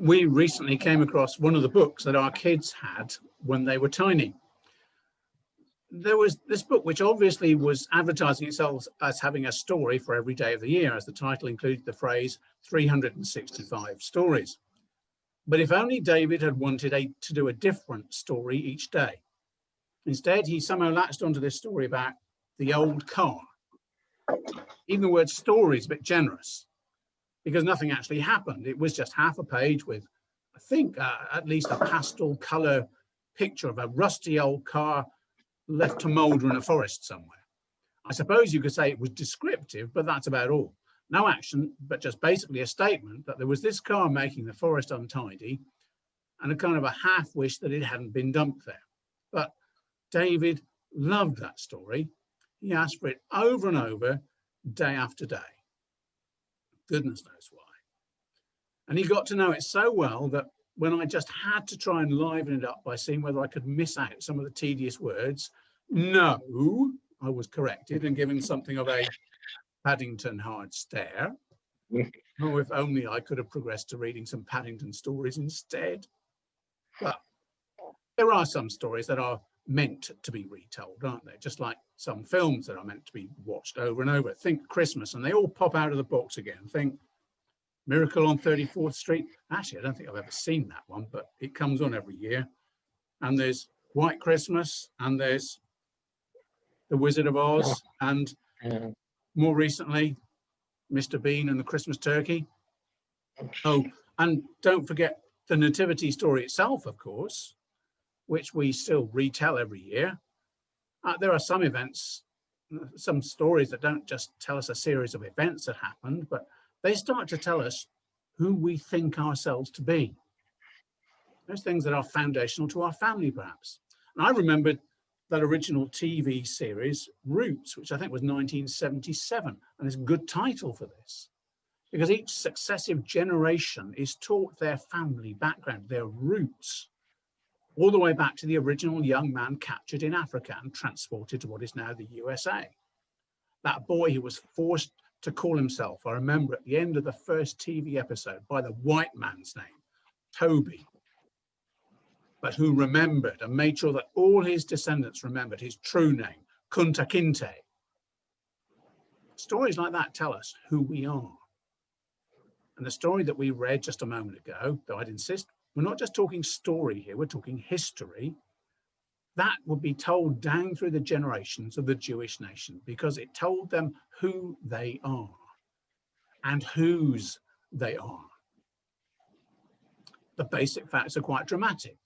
we recently came across one of the books that our kids had when they were tiny. There was this book, which obviously was advertising itself as having a story for every day of the year, as the title included the phrase 365 stories. But if only David had wanted to do a different story each day. Instead, he somehow latched onto this story about the old car. Even the word story is a bit generous, because nothing actually happened. It was just half a page with, I think, at least a pastel colour picture of a rusty old car left to moulder in a forest somewhere. I suppose you could say it was descriptive, but that's about all. No action, but just basically a statement that there was this car making the forest untidy, and a kind of a half wish that it hadn't been dumped there. But David loved that story. He asked for it over and over, day after day. Goodness knows why. And he got to know it so well that when I just had to try and liven it up by seeing whether I could miss out some of the tedious words, no, I was corrected and given something of a Paddington hard stare. Oh, if only I could have progressed to reading some Paddington stories instead. But there are some stories that are meant to be retold, aren't they? Just like some films that are meant to be watched over and over. Think Christmas and they all pop out of the box again. Think Miracle on 34th Street. Actually, I don't think I've ever seen that one, but it comes on every year. And there's White Christmas, and there's The Wizard of Oz, and more recently, Mr. Bean and the Christmas Turkey. Oh, and don't forget the Nativity story itself, of course, which we still retell every year. There are some events, some stories that don't just tell us a series of events that happened, but they start to tell us who we think ourselves to be. Those things that are foundational to our family, perhaps. And I remembered that original TV series, Roots, which I think was 1977, and there's a good title for this, because each successive generation is taught their family background, their roots, all the way back to the original young man captured in Africa and transported to what is now the USA. That boy who was forced to call himself, I remember at the end of the first TV episode, by the white man's name, Toby, but who remembered and made sure that all his descendants remembered his true name, Kunta Kinte. Stories like that tell us who we are. And the story that we read just a moment ago, though I'd insist, we're not just talking story here, we're talking history. That would be told down through the generations of the Jewish nation, because it told them who they are and whose they are. The basic facts are quite dramatic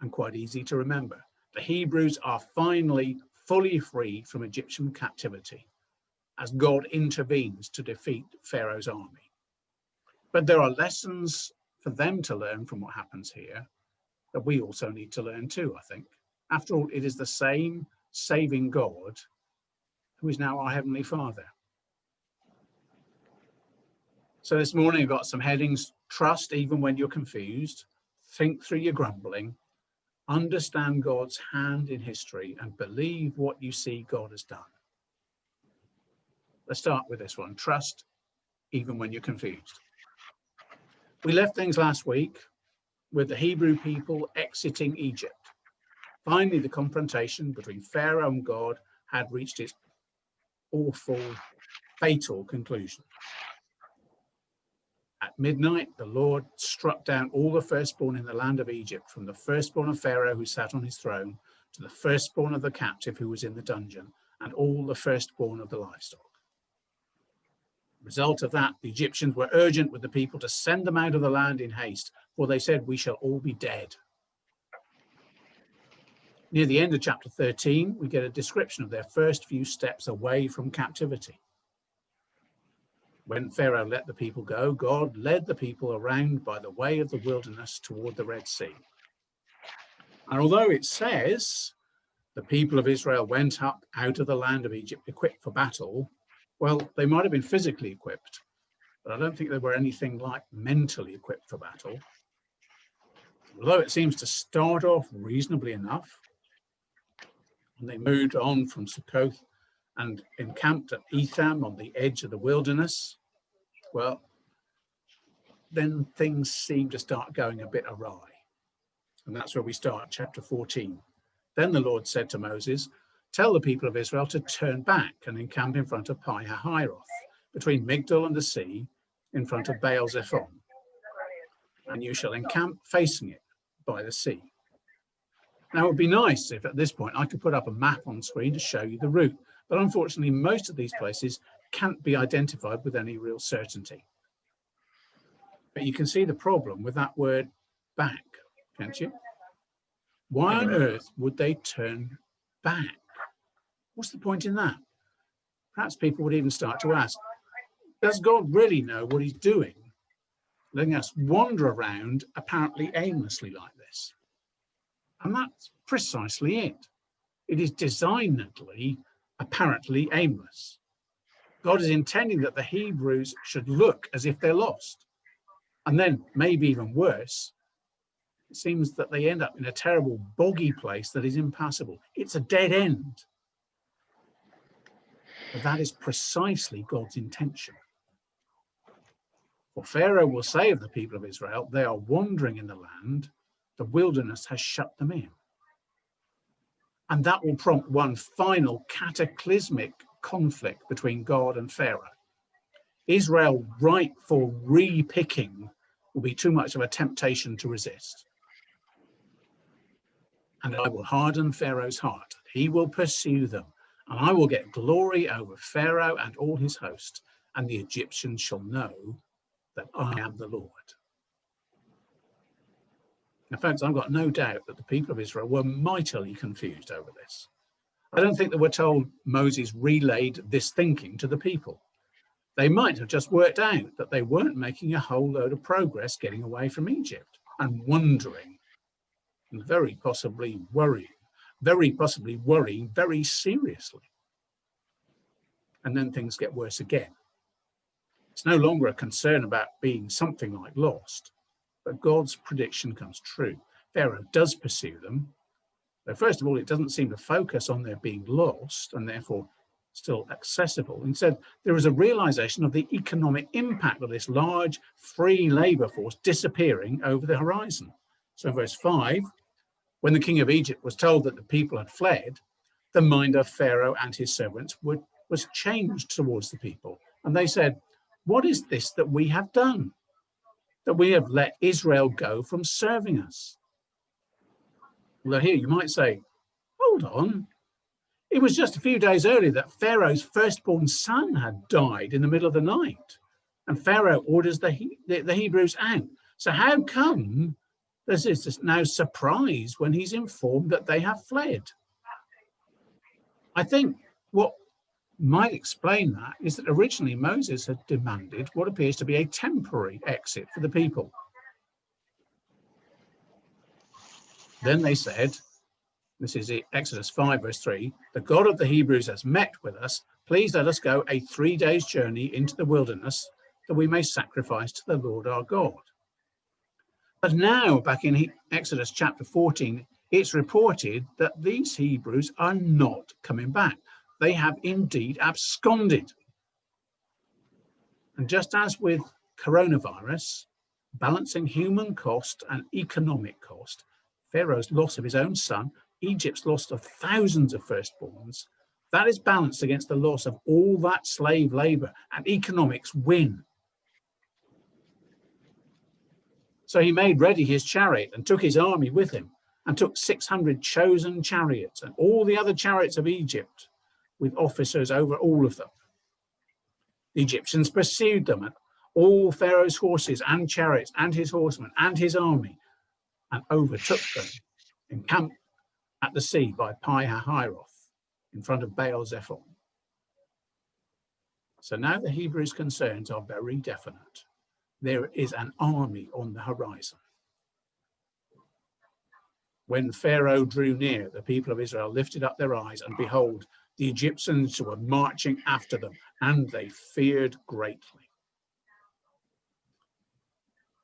and quite easy to remember. The Hebrews are finally fully freed from Egyptian captivity as God intervenes to defeat Pharaoh's army. But there are lessons for them to learn from what happens here that we also need to learn too, I think. After all, it is the same saving God who is now our Heavenly Father. So this morning I've got some headings: trust even when you're confused, think through your grumbling, understand God's hand in history, and believe what you see God has done. Let's start with this one: trust even when you're confused. We left things last week with the Hebrew people exiting Egypt. Finally, the confrontation between Pharaoh and God had reached its awful, fatal conclusion. At midnight, the Lord struck down all the firstborn in the land of Egypt, from the firstborn of Pharaoh who sat on his throne to the firstborn of the captive who was in the dungeon, and all the firstborn of the livestock. As a result of that, the Egyptians were urgent with the people to send them out of the land in haste, for they said, "We shall all be dead." Near the end of chapter 13, we get a description of their first few steps away from captivity. When Pharaoh let the people go, God led the people around by the way of the wilderness toward the Red Sea. And although it says the people of Israel went up out of the land of Egypt equipped for battle, well, they might have been physically equipped, but I don't think they were anything like mentally equipped for battle. Although it seems to start off reasonably enough, and they moved on from Succoth and encamped at Etham on the edge of the wilderness, well, then things seem to start going a bit awry. And that's where we start, chapter 14. Then the Lord said to Moses, tell the people of Israel to turn back and encamp in front of Pi-hahiroth, between Migdol and the sea, in front of Baal-zephon. And you shall encamp facing it by the sea. Now, it would be nice if at this point I could put up a map on screen to show you the route, but unfortunately, most of these places can't be identified with any real certainty. But you can see the problem with that word back, can't you? Why on earth would they turn back? What's the point in that? Perhaps people would even start to ask, does God really know what he's doing, letting us wander around apparently aimlessly like this? And that's precisely it. It is designedly apparently aimless. God is intending that the Hebrews should look as if they're lost. And then, maybe even worse, it seems that they end up in a terrible boggy place that is impassable. It's a dead end. But that is precisely God's intention. For Pharaoh will say of the people of Israel, they are wandering in the land, the wilderness has shut them in. And that will prompt one final cataclysmic conflict between God and Pharaoh. Israel ripe for re-picking will be too much of a temptation to resist. And I will harden Pharaoh's heart. He will pursue them, and I will get glory over Pharaoh and all his host, and the Egyptians shall know that I am the Lord. Now, folks, I've got no doubt that the people of Israel were mightily confused over this. I don't think they were told Moses relayed this thinking to the people. They might have just worked out that they weren't making a whole load of progress getting away from Egypt and wondering, and very possibly worrying very seriously. And then things get worse again. It's no longer a concern about being something like lost, but God's prediction comes true. Pharaoh does pursue them. But first of all, it doesn't seem to focus on their being lost and therefore still accessible. Instead, there is a realization of the economic impact of this large free labor force disappearing over the horizon. So verse 5, when the king of Egypt was told that the people had fled, the mind of Pharaoh and his servants was changed towards the people. And they said, what is this that we have done, that we have let Israel go from serving us? Well, here you might say, hold on. It was just a few days earlier that Pharaoh's firstborn son had died in the middle of the night, and Pharaoh orders the Hebrews out. So how come there's this now surprise when he's informed that they have fled? I think what might explain that is that originally Moses had demanded what appears to be a temporary exit for the people. Then they said, this is Exodus 5, verse 3, the God of the Hebrews has met with us. Please let us go a 3 days journey into the wilderness that we may sacrifice to the Lord our God. But now, back in Exodus chapter 14, it's reported that these Hebrews are not coming back. They have indeed absconded. And just as with coronavirus, balancing human cost and economic cost, Pharaoh's loss of his own son, Egypt's loss of thousands of firstborns, that is balanced against the loss of all that slave labor, and economics win. So he made ready his chariot and took his army with him, and took 600 chosen chariots and all the other chariots of Egypt, with officers over all of them. The Egyptians pursued them, and all Pharaoh's horses and chariots and his horsemen and his army, and overtook them, encamped at the sea by Pi-hahiroth, in front of Baal-zephon. So now the Hebrews' concerns are very definite. There is an army on the horizon. When Pharaoh drew near, the people of Israel lifted up their eyes, and behold, the Egyptians were marching after them, and they feared greatly.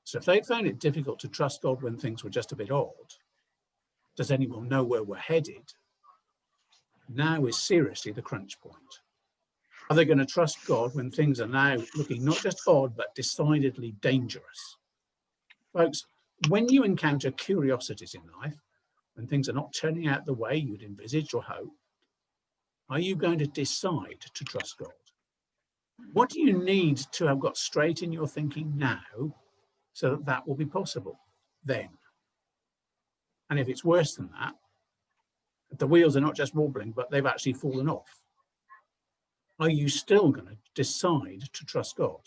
So if they found it difficult to trust God when things were just a bit odd, does anyone know where we're headed? Now is seriously the crunch point. Are they going to trust God when things are now looking not just odd, but decidedly dangerous? Folks, when you encounter curiosities in life, when things are not turning out the way you'd envisaged or hoped, are you going to decide to trust God? What do you need to have got straight in your thinking now so that that will be possible then? And if it's worse than that, if the wheels are not just wobbling, but they've actually fallen off, are you still going to decide to trust God?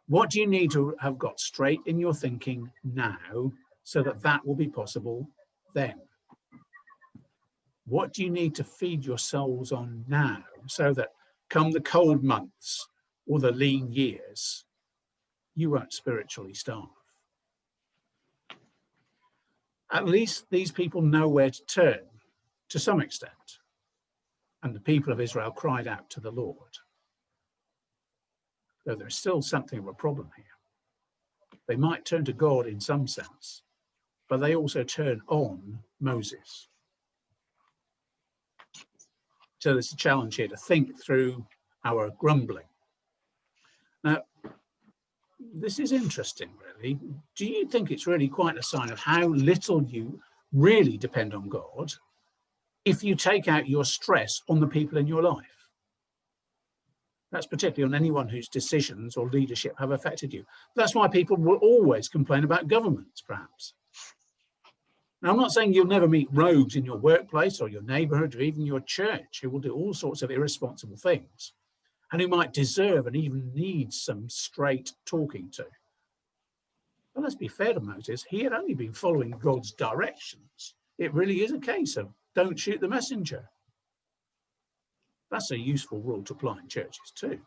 What do you need to have got straight in your thinking now so that that will be possible then? What do you need to feed your souls on now so that come the cold months or the lean years, you won't spiritually starve? At least these people know where to turn to some extent. And the people of Israel cried out to the Lord. Though there's still something of a problem here. They might turn to God in some sense, but they also turn on Moses. So there's a challenge here to think through our grumbling. Now, this is interesting, really. Do you think it's really quite a sign of how little you really depend on God if you take out your stress on the people in your life? That's particularly on anyone whose decisions or leadership have affected you. That's why people will always complain about governments, perhaps. Now, I'm not saying you'll never meet rogues in your workplace or your neighborhood or even your church who will do all sorts of irresponsible things and who might deserve and even need some straight talking to. But let's be fair to Moses, he had only been following God's directions. It really is a case of don't shoot the messenger. That's a useful rule to apply in churches too.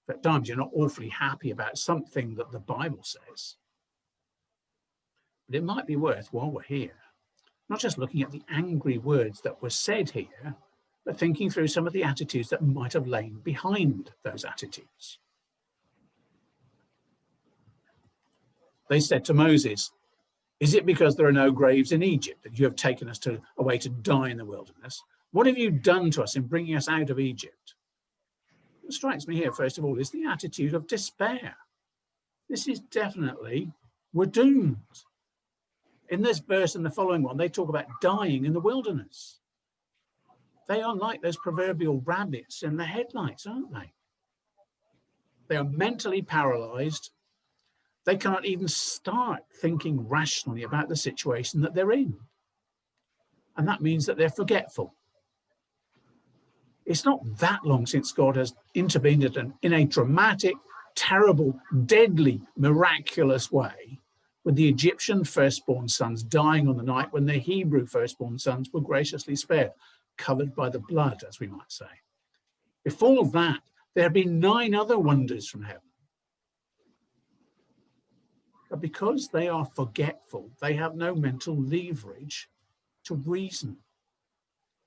At times you're not awfully happy about something that the Bible says. But it might be worth, while we're here, not just looking at the angry words that were said here, but thinking through some of the attitudes that might have lain behind those attitudes. They said to Moses, "Is it because there are no graves in Egypt that you have taken us away to die in the wilderness? What have you done to us in bringing us out of Egypt?" What strikes me here, first of all, is the attitude of despair. This is definitely, we're doomed. In this verse and the following one, they talk about dying in the wilderness. They are like those proverbial rabbits in the headlights, aren't they? They are mentally paralyzed. They cannot even start thinking rationally about the situation that they're in. And that means that they're forgetful. It's not that long since God has intervened in a dramatic, terrible, deadly, miraculous way with the Egyptian firstborn sons dying on the night when the Hebrew firstborn sons were graciously spared, covered by the blood, as we might say. Before that, there have been 9 other wonders from heaven. But because they are forgetful, they have no mental leverage to reason.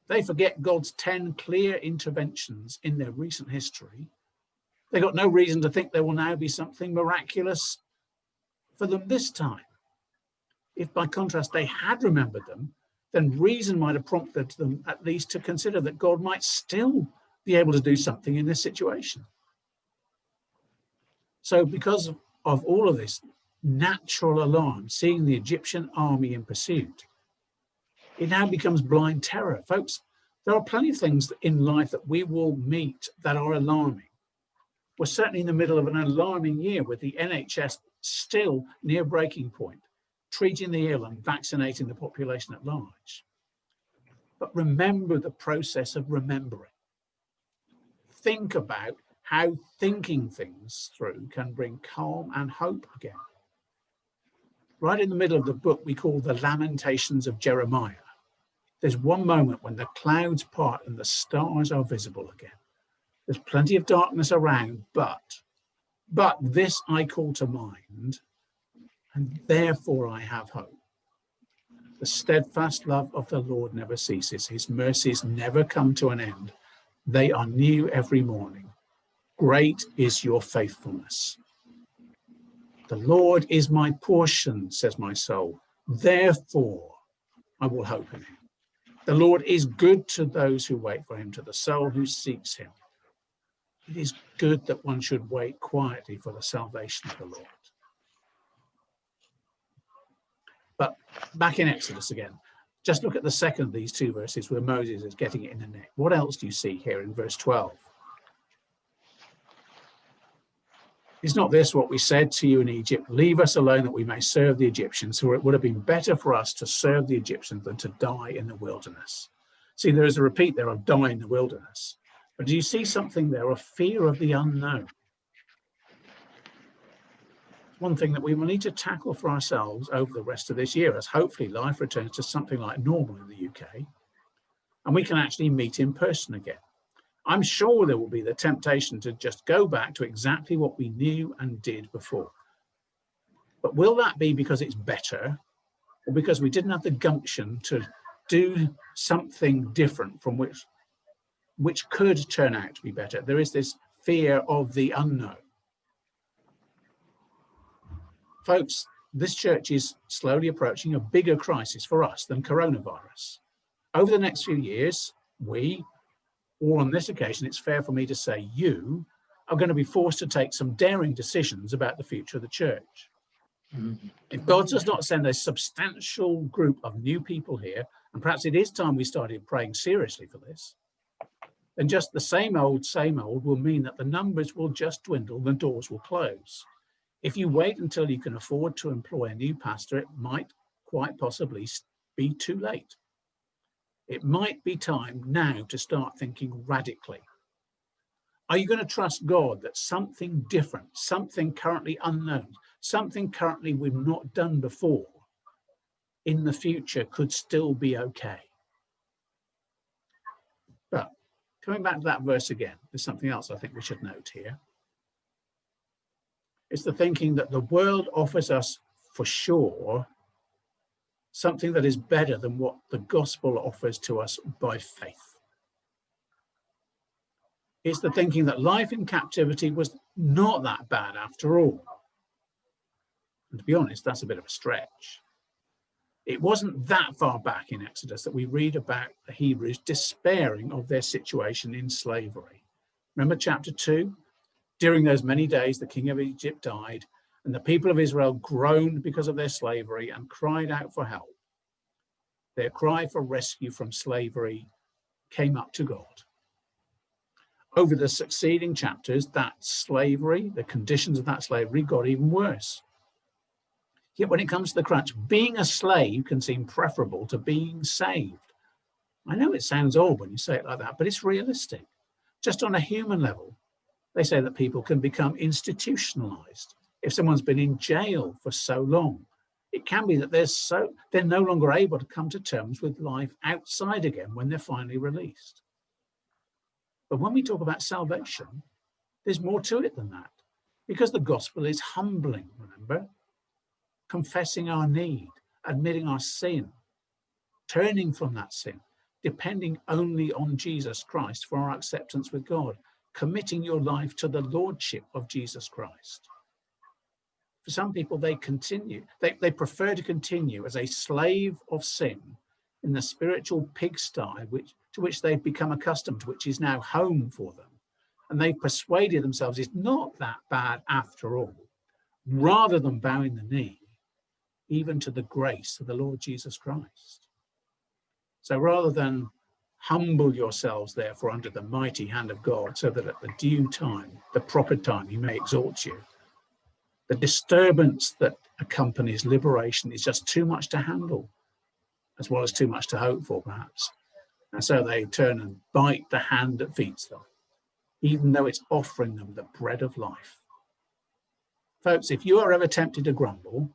They forget God's 10 clear interventions in their recent history. They got no reason to think there will now be something miraculous for them this time. If by contrast they had remembered them, then reason might have prompted them at least to consider that God might still be able to do something in this situation. So because of all of this natural alarm, seeing the Egyptian army in pursuit, it now becomes blind terror. Folks, there are plenty of things in life that we will meet that are alarming. We're certainly in the middle of an alarming year with the NHS still near breaking point, treating the ill and vaccinating the population at large. But remember the process of remembering. Think about how thinking things through can bring calm and hope again. Right in the middle of the book we call the Lamentations of Jeremiah, there's one moment when the clouds part and the stars are visible again. There's plenty of darkness around, but this I call to mind, and therefore I have hope. The steadfast love of the Lord never ceases. His mercies never come to an end. They are new every morning. Great is your faithfulness. The Lord is my portion, says my soul. Therefore I will hope in him. The Lord is good to those who wait for him, to the soul who seeks him. It is good that one should wait quietly for the salvation of the Lord. But back in Exodus again, just look at the second of these two verses where Moses is getting it in the neck. What else do you see here in verse 12? Is not this what we said to you in Egypt? Leave us alone that we may serve the Egyptians, for it would have been better for us to serve the Egyptians than to die in the wilderness. See, there is a repeat there of die in the wilderness. But do you see something there of fear of the unknown? One thing that we will need to tackle for ourselves over the rest of this year, as hopefully life returns to something like normal in the UK, and we can actually meet in person again. I'm sure there will be the temptation to just go back to exactly what we knew and did before. But will that be because it's better, or because we didn't have the gumption to do something different from which could turn out to be better? There is this fear of the unknown. Folks, this church is slowly approaching a bigger crisis for us than coronavirus. Over the next few years, we, or on this occasion, it's fair for me to say you, are going to be forced to take some daring decisions about the future of the church. If God does not send a substantial group of new people here, and perhaps it is time we started praying seriously for this, then just the same old will mean that the numbers will just dwindle, the doors will close. If you wait until you can afford to employ a new pastor, it might quite possibly be too late. It might be time now to start thinking radically. Are you going to trust God that something different, something currently unknown, something currently we've not done before, in the future could still be okay? But coming back to that verse again, there's something else I think we should note here. It's the thinking that the world offers us, for sure, something that is better than what the gospel offers to us by faith. It's the thinking that life in captivity was not that bad after all. And to be honest, that's a bit of a stretch. It wasn't that far back in Exodus that we read about the Hebrews despairing of their situation in slavery. Remember chapter 2? During those many days, the king of Egypt died, and the people of Israel groaned because of their slavery and cried out for help. Their cry for rescue from slavery came up to God. Over the succeeding chapters, that slavery, the conditions of that slavery, got even worse. Yet when it comes to the crunch, being a slave can seem preferable to being saved. I know it sounds odd when you say it like that, but it's realistic. Just on a human level, they say that people can become institutionalized. If someone's been in jail for so long, it can be that they're no longer able to come to terms with life outside again when they're finally released. But when we talk about salvation, there's more to it than that, because the gospel is humbling, remember? Confessing our need, admitting our sin, turning from that sin, depending only on Jesus Christ for our acceptance with God, committing your life to the lordship of Jesus Christ. For some people, they prefer to continue as a slave of sin in the spiritual pigsty to which they've become accustomed, which is now home for them. And they've persuaded themselves it's not that bad after all, rather than bowing the knee even to the grace of the Lord Jesus Christ. So rather than humble yourselves, therefore, under the mighty hand of God, so that at the due time, the proper time, he may exalt you. The disturbance that accompanies liberation is just too much to handle, as well as too much to hope for, perhaps. And so they turn and bite the hand that feeds them, even though it's offering them the bread of life. Folks, if you are ever tempted to grumble,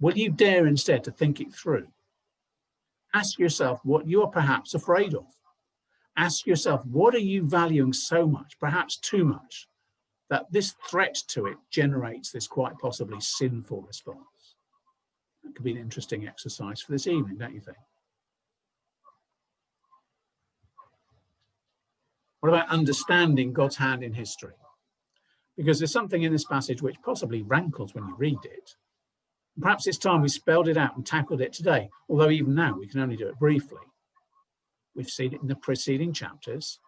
will you dare instead to think it through? Ask yourself what you are perhaps afraid of. Ask yourself, what are you valuing so much, perhaps too much, that this threat to it generates this quite possibly sinful response? That could be an interesting exercise for this evening, don't you think? What about understanding God's hand in history? Because there's something in this passage which possibly rankles when you read it. Perhaps it's time we spelled it out and tackled it today, although even now we can only do it briefly. We've seen it in the preceding chapters.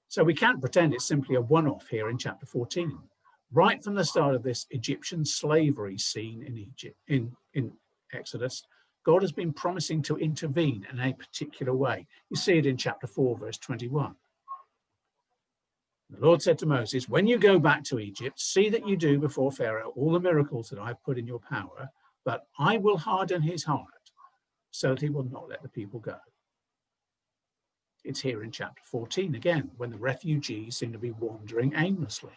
So we can't pretend it's simply a one-off here in chapter 14. Right from the start of this Egyptian slavery scene in Egypt, in Exodus, God has been promising to intervene in a particular way. You see it in chapter 4, verse 21. The Lord said to Moses, when you go back to Egypt, see that you do before Pharaoh all the miracles that I've put in your power, but I will harden his heart so that he will not let the people go. It's here in chapter 14 again, when the refugees seem to be wandering aimlessly.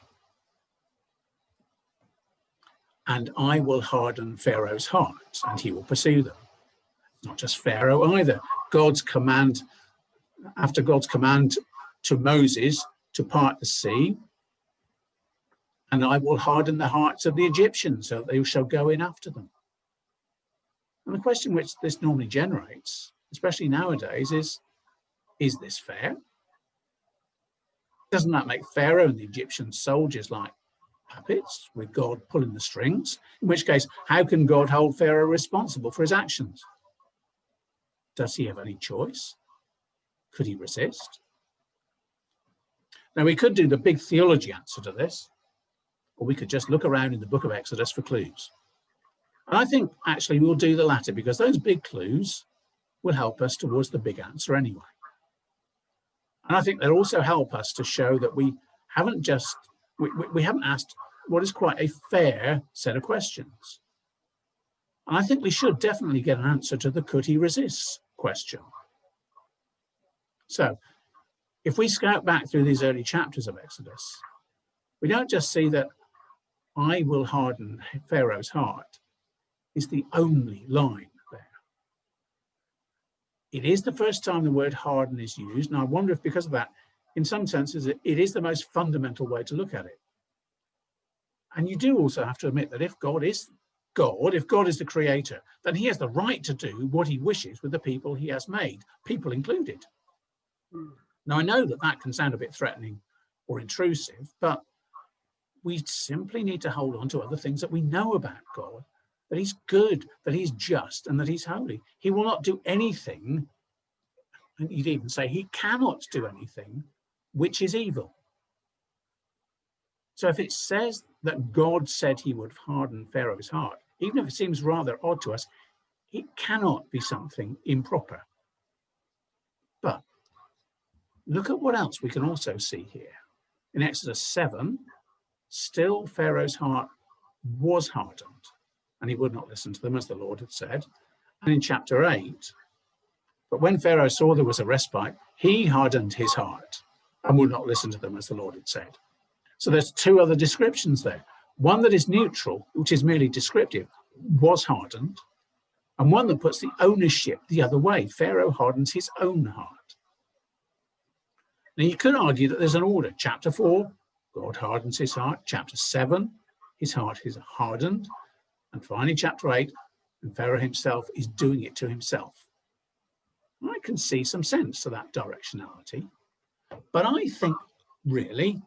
And I will harden Pharaoh's heart, and he will pursue them. Not just Pharaoh either. After God's command to Moses to part the sea, and I will harden the hearts of the Egyptians, so that they shall go in after them. And the question which this normally generates, especially nowadays, is this fair? Doesn't that make Pharaoh and the Egyptian soldiers like puppets, with God pulling the strings? In which case, how can God hold Pharaoh responsible for his actions? Does he have any choice? Could he resist? Now, we could do the big theology answer to this, or we could just look around in the book of Exodus for clues. And I think actually we'll do the latter, because those big clues will help us towards the big answer anyway. And I think they'll also help us to show that we haven't asked what is quite a fair set of questions. And I think we should definitely get an answer to the could he resist question. So if we scout back through these early chapters of Exodus, we don't just see that I will harden Pharaoh's heart is the only line there. It is the first time the word harden is used, and I wonder if because of that, in some senses, it is the most fundamental way to look at it. And you do also have to admit that if God is the creator, then he has the right to do what he wishes with the people he has made, people included. Now, I know that can sound a bit threatening or intrusive, but we simply need to hold on to other things that we know about God, that he's good, that he's just, and that he's holy. He will not do anything, and you'd even say he cannot do anything, which is evil. So if it says that God said he would harden Pharaoh's heart, even if it seems rather odd to us, it cannot be something improper. But look at what else we can also see here. In Exodus 7, still Pharaoh's heart was hardened, and he would not listen to them, as the Lord had said. And in chapter 8, but when Pharaoh saw there was a respite, he hardened his heart and would not listen to them, as the Lord had said. So there's two other descriptions there. One that is neutral, which is merely descriptive, was hardened, and one that puts the ownership the other way. Pharaoh hardens his own heart. Now, you could argue that there's an order. Chapter 4, God hardens his heart. Chapter 7, his heart is hardened. And finally, chapter 8, and Pharaoh himself is doing it to himself. I can see some sense to that directionality. But I think, really,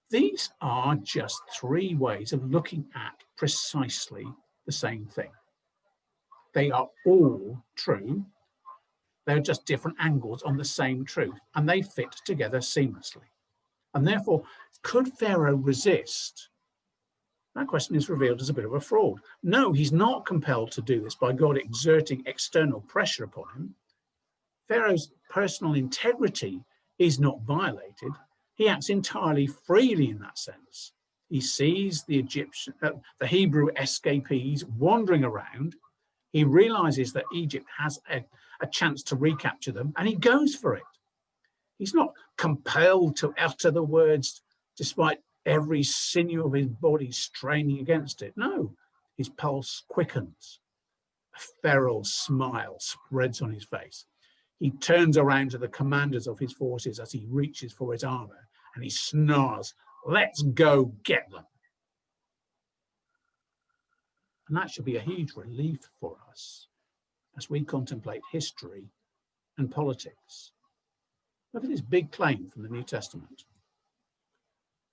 these are just three ways of looking at precisely the same thing. They are all true. They're just different angles on the same truth, and they fit together seamlessly. And therefore, could Pharaoh resist? That question is revealed as a bit of a fraud. No, he's not compelled to do this by God exerting external pressure upon him. Pharaoh's personal integrity is not violated. He acts entirely freely in that sense. He sees the Hebrew escapees wandering around. He realizes that Egypt has a chance to recapture them, and he goes for it. He's not compelled to utter the words despite every sinew of his body straining against it. No, his pulse quickens. A feral smile spreads on his face. He turns around to the commanders of his forces as he reaches for his armor, and he snarls, "Let's go get them." And that should be a huge relief for us as we contemplate history and politics. Look at this big claim from the New Testament.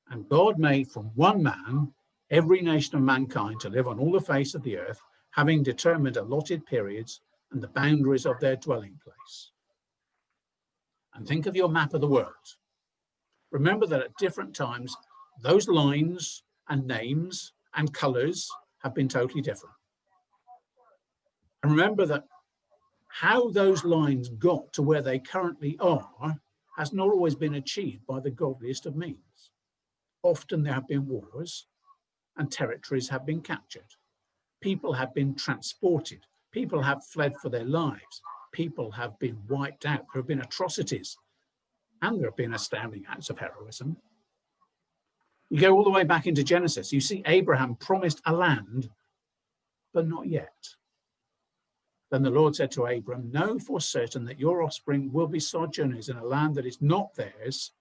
And God made from one man every nation of mankind to live on all the face of the earth, having determined allotted periods and the boundaries of their dwelling place. And think of your map of the world. remember that at different times, those lines and names and colors have been totally different. And remember that how those lines got to where they currently are has not always been achieved by the godliest of means. Often there have been wars and territories have been captured. People have been transported. People have fled for their lives. People have been wiped out. There have been atrocities, and there have been astounding acts of heroism. You go all the way back into Genesis. You see Abraham promised a land, but not yet. Then the Lord said to Abram, know for certain that your offspring will be sojourners in a land that is not theirs,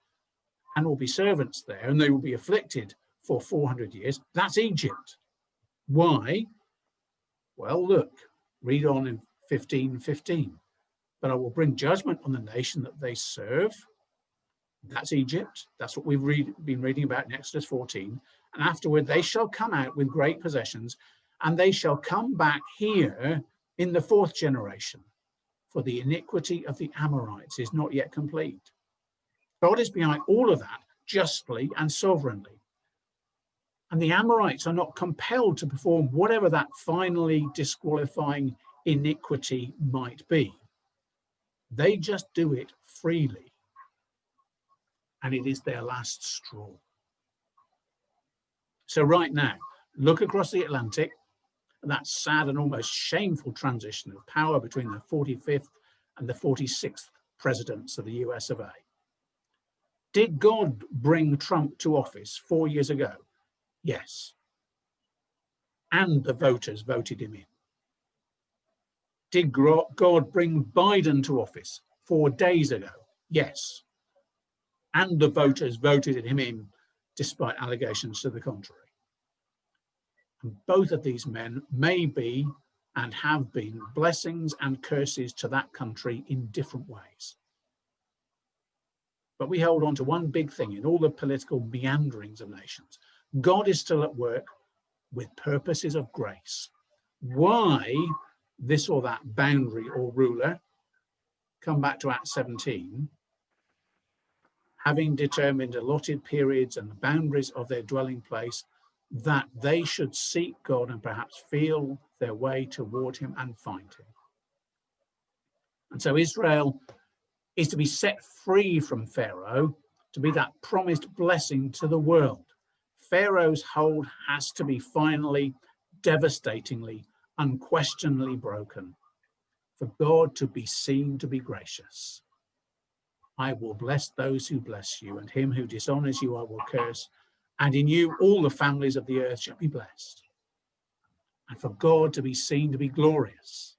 and will be servants there, and they will be afflicted for 400 years. That's Egypt. Why? Well, look, read on in 15:15. But I will bring judgment on the nation that they serve. That's Egypt. That's what we've been reading about in Exodus 14. And afterward, they shall come out with great possessions, and they shall come back here in the 4th generation, for the iniquity of the Amorites is not yet complete. God is behind all of that justly and sovereignly. And the Amorites are not compelled to perform whatever that finally disqualifying iniquity might be. They just do it freely. And it is their last straw. So right now, look across the Atlantic, that sad and almost shameful transition of power between the 45th and the 46th presidents of the US of A. Did God bring Trump to office 4 years ago? Yes. And the voters voted him in. Did God bring Biden to office 4 days ago? Yes. And the voters voted him in despite allegations to the contrary. And both of these men may be and have been blessings and curses to that country in different ways. But we hold on to one big thing in all the political meanderings of nations. God is still at work with purposes of grace. Why this or that boundary or ruler, come back to Acts 17, having determined allotted periods and the boundaries of their dwelling place, that they should seek God and perhaps feel their way toward him and find him. And so Israel is to be set free from Pharaoh, to be that promised blessing to the world. Pharaoh's hold has to be finally, devastatingly, unquestionably broken for God to be seen to be gracious. I will bless those who bless you, and him who dishonors you I will curse, and in you all the families of the earth shall be blessed. And for God to be seen to be glorious.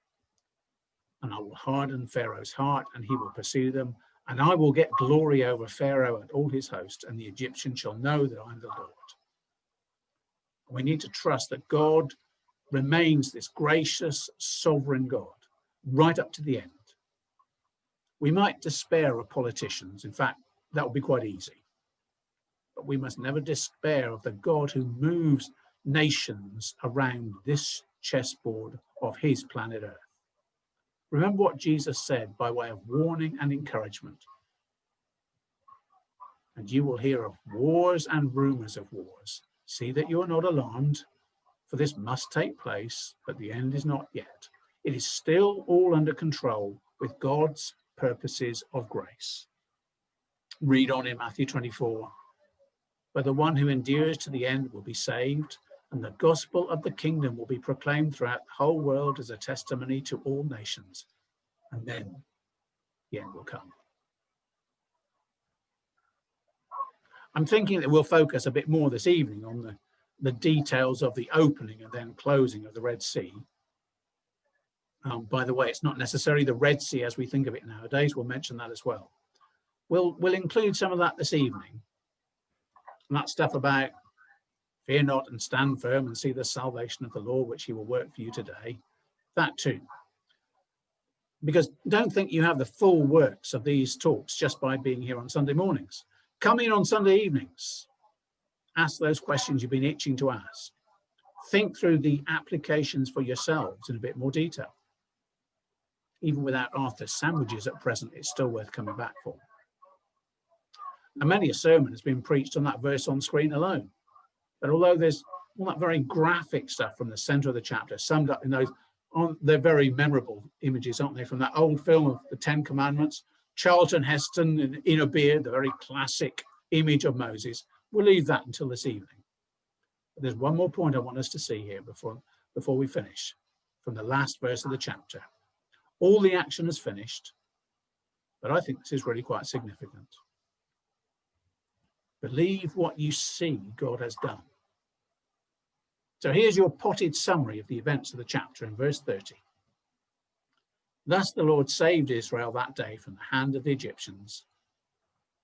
And I will harden Pharaoh's heart, and he will pursue them, and I will get glory over Pharaoh and all his host, and the Egyptians shall know that I am the Lord. We need to trust that God remains this gracious, sovereign God right up to the end. We might despair of politicians. In fact, that would be quite easy. But we must never despair of the God who moves nations around this chessboard of his planet Earth. Remember what Jesus said by way of warning and encouragement. And you will hear of wars and rumors of wars. See that you are not alarmed, for this must take place, but the end is not yet. It is still all under control with God's purposes of grace. Read on in Matthew 24. But the one who endures to the end will be saved, and the gospel of the kingdom will be proclaimed throughout the whole world as a testimony to all nations. And then the end will come. I'm thinking that we'll focus a bit more this evening on the details of the opening and then closing of the Red Sea. By the way, it's not necessarily the Red Sea as we think of it nowadays. We'll mention that as well. We'll include some of that this evening. And that stuff about fear not and stand firm and see the salvation of the Lord, which he will work for you today. That too. Because don't think you have the full works of these talks just by being here on Sunday mornings. Come in on Sunday evenings. Ask those questions you've been itching to ask. Think through the applications for yourselves in a bit more detail. Even without Arthur's sandwiches at present, it's still worth coming back for. And many a sermon has been preached on that verse on screen alone. But although there's all that very graphic stuff from the center of the chapter, summed up in those, they're very memorable images, aren't they, from that old film of the Ten Commandments, Charlton Heston in a beard, the very classic image of Moses. We'll leave that until this evening. But there's one more point I want us to see here before we finish, from the last verse of the chapter. All the action is finished, but I think this is really quite significant. Believe what you see God has done. So here's your potted summary of the events of the chapter in verse 30. Thus the Lord saved Israel that day from the hand of the Egyptians,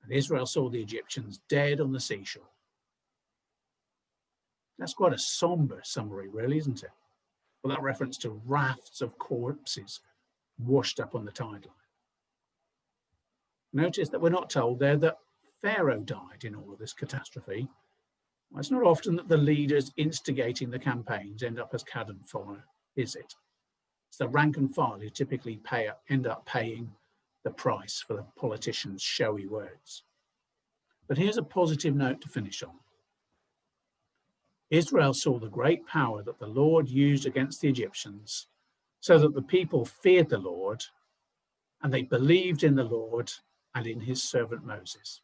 and Israel saw the Egyptians dead on the seashore. That's quite a somber summary, really, isn't it? Well, that reference to rafts of corpses washed up on the tide line. Notice that we're not told there that Pharaoh died in all of this catastrophe. Well, it's not often that the leaders instigating the campaigns end up as cannon fodder, is it? It's the rank and file who typically end up paying the price for the politicians' showy words. But here's a positive note to finish on. Israel saw the great power that the Lord used against the Egyptians, so that the people feared the Lord, and they believed in the Lord and in his servant Moses.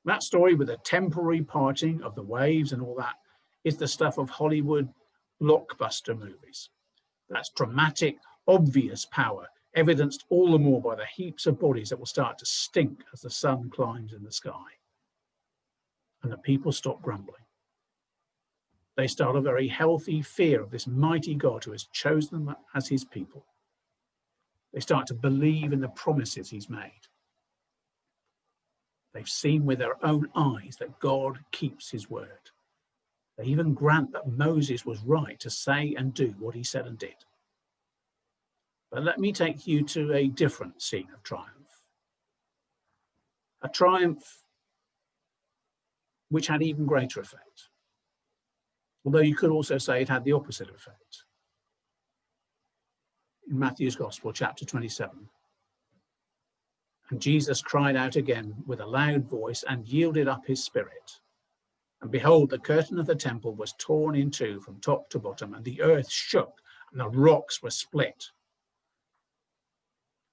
That story with a temporary parting of the waves and all that is the stuff of Hollywood blockbuster movies. That's dramatic, obvious power, evidenced all the more by the heaps of bodies that will start to stink as the sun climbs in the sky. And the people stop grumbling. They start a very healthy fear of this mighty God who has chosen them as his people. They start to believe in the promises he's made. They've seen with their own eyes that God keeps his word. They even grant that Moses was right to say and do what he said and did. But let me take you to a different scene of triumph. A triumph which had even greater effect. Although you could also say it had the opposite effect. In Matthew's Gospel, chapter 27. And Jesus cried out again with a loud voice and yielded up his spirit. And behold, the curtain of the temple was torn in two from top to bottom, and the earth shook, and the rocks were split.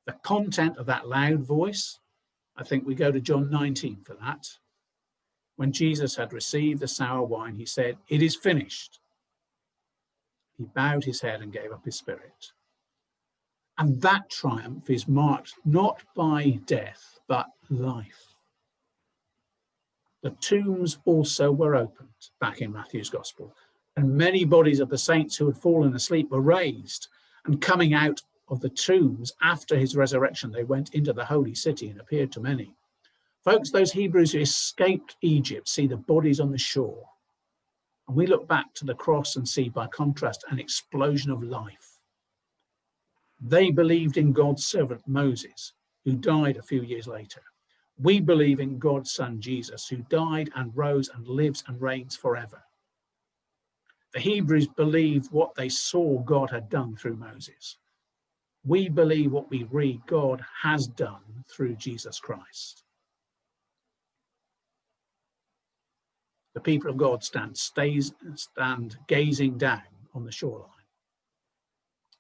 The content of that loud voice, I think we go to John 19 for that. When Jesus had received the sour wine, he said, "It is finished." He bowed his head and gave up his spirit. And that triumph is marked not by death, but life. The tombs also were opened, back in Matthew's Gospel, and many bodies of the saints who had fallen asleep were raised, and coming out of the tombs after his resurrection, they went into the holy city and appeared to many. Folks, those Hebrews who escaped Egypt see the bodies on the shore. And we look back to the cross and see, by contrast, an explosion of life. They believed in God's servant Moses, who died a few years later. We believe in God's son Jesus, who died and rose and lives and reigns forever. The Hebrews believed what they saw God had done through Moses. We believe what we read God has done through Jesus Christ. The people of God stand gazing down on the shoreline,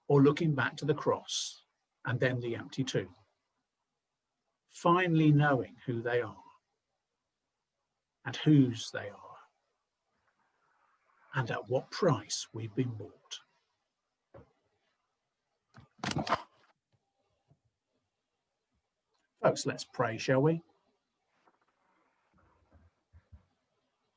or looking back to the cross and then the empty tomb, finally knowing who they are and whose they are, and at what price we've been bought. Folks, let's pray, shall we?